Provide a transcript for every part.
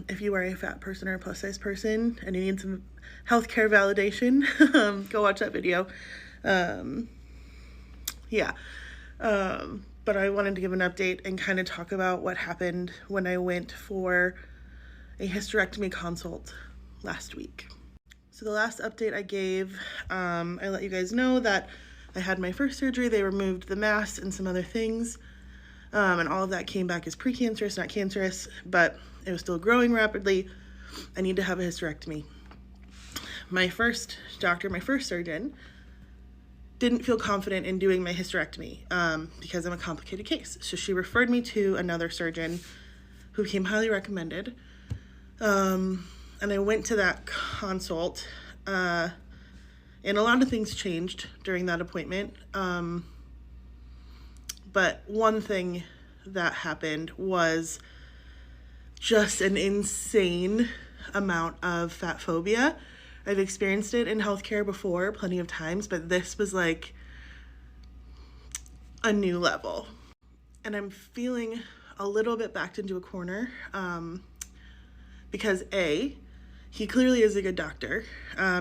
If you are a fat person or a plus size person and you need some healthcare validation, go watch that video. But I wanted to give an update and kind of talk about what happened when I went for a hysterectomy consult last week. So the last update I gave, I let you guys know that I had my first surgery. They removed the mass and some other things. And all of that came back as precancerous, not cancerous, but it was still growing rapidly. I need to have a hysterectomy. My first doctor, my first surgeon, didn't feel confident in doing my hysterectomy because I'm a complicated case. So she referred me to another surgeon who came highly recommended. And I went to that consult, and a lot of things changed during that appointment. But one thing that happened was just an insane amount of fat phobia. I've experienced it in healthcare before plenty of times, but this was like a new level. And I'm feeling a little bit backed into a corner because A, he clearly is a good doctor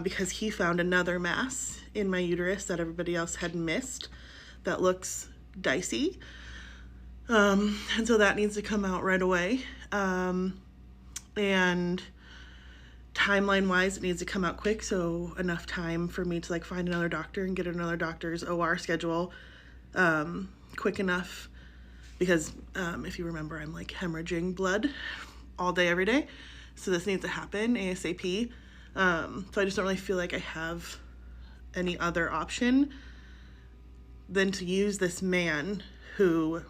because he found another mass in my uterus that everybody else had missed that looks dicey. And so that needs to come out right away. And timeline wise, it needs to come out quick. So enough time for me to like find another doctor and get another doctor's OR schedule quick enough. Because if you remember, I'm like hemorrhaging blood all day, every day. So this needs to happen ASAP. So I just don't really feel like I have any other option than to use this man who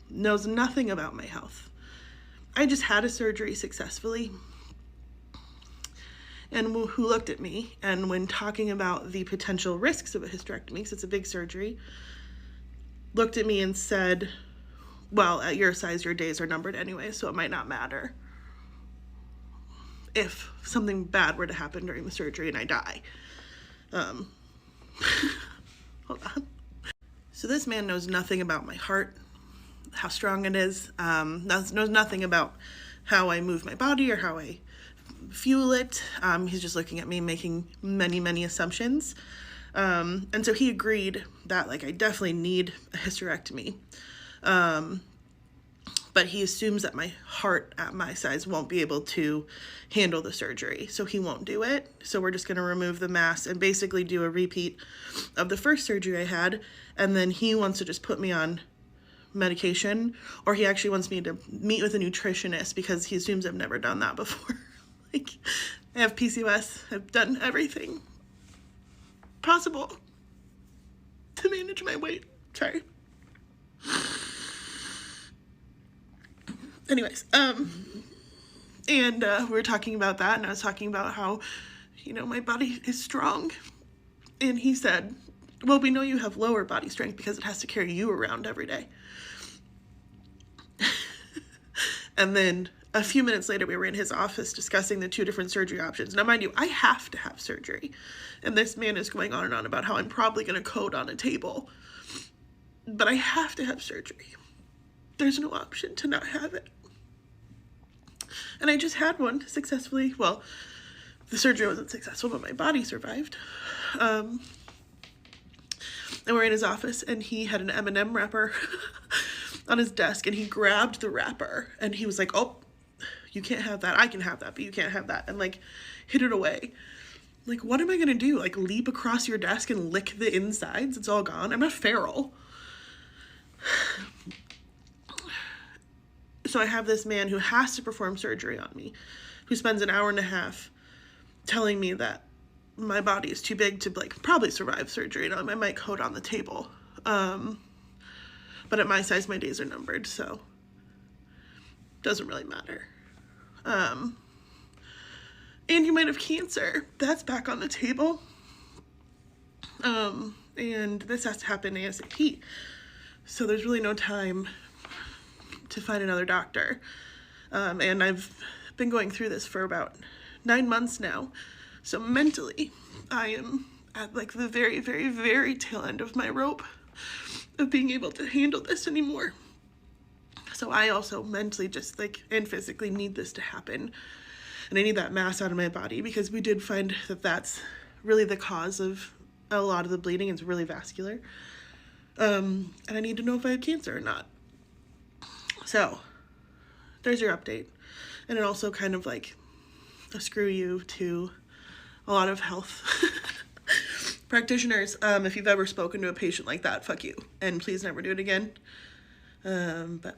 knows nothing about my health. I just had a surgery successfully, and who looked at me, and when talking about the potential risks of a hysterectomy, because it's a big surgery, looked at me and said, well, at your size, your days are numbered anyway, so it might not matter if something bad were to happen during the surgery and I die. Hold on. So this man knows nothing about my heart, how strong it is, knows nothing about how I move my body or how I fuel it. He's just looking at me, making many, many assumptions. And so he agreed that like I definitely need a hysterectomy. But he assumes that my heart at my size won't be able to handle the surgery, so he won't do it. So we're just going to remove the mass and basically do a repeat of the first surgery I had, and then he wants to just put me on medication, or he actually wants me to meet with a nutritionist because he assumes I've never done that before. Like, I have PCOS, I've done everything possible to manage my weight. Sorry. Anyways, and we were talking about that, and I was talking about how, you know, my body is strong. And he said, well, we know you have lower body strength because it has to carry you around every day. And then a few minutes later, we were in his office discussing the two different surgery options. Now, mind you, I have to have surgery. And this man is going on and on about how I'm probably going to code on a table. But I have to have surgery. There's no option to not have it. And I just had one successfully. Well, the surgery wasn't successful, but my body survived. And we're in his office, and he had an M&M wrapper on his desk, and he grabbed the wrapper, and he was like, oh, you can't have that. I can have that, but you can't have that. And like hid it away. Like, what am I going to do? Like leap across your desk and lick the insides? It's all gone. I'm not feral. So I have this man who has to perform surgery on me, who spends an hour and a half telling me that my body is too big to like probably survive surgery. And I might code on the table. But at my size, my days are numbered, so doesn't really matter. And you might have cancer. That's back on the table. And this has to happen ASAP. So there's really no time to find another doctor. And I've been going through this for about 9 months now. So mentally, I am at like the very, very, very tail end of my rope of being able to handle this anymore. So I also mentally just like, and physically need this to happen. And I need that mass out of my body, because we did find that that's really the cause of a lot of the bleeding. It's really vascular. And I need to know if I have cancer or not. So there's your update. And it also kind of like a screw you to a lot of health practitioners. If you've ever spoken to a patient like that, fuck you. And please never do it again. But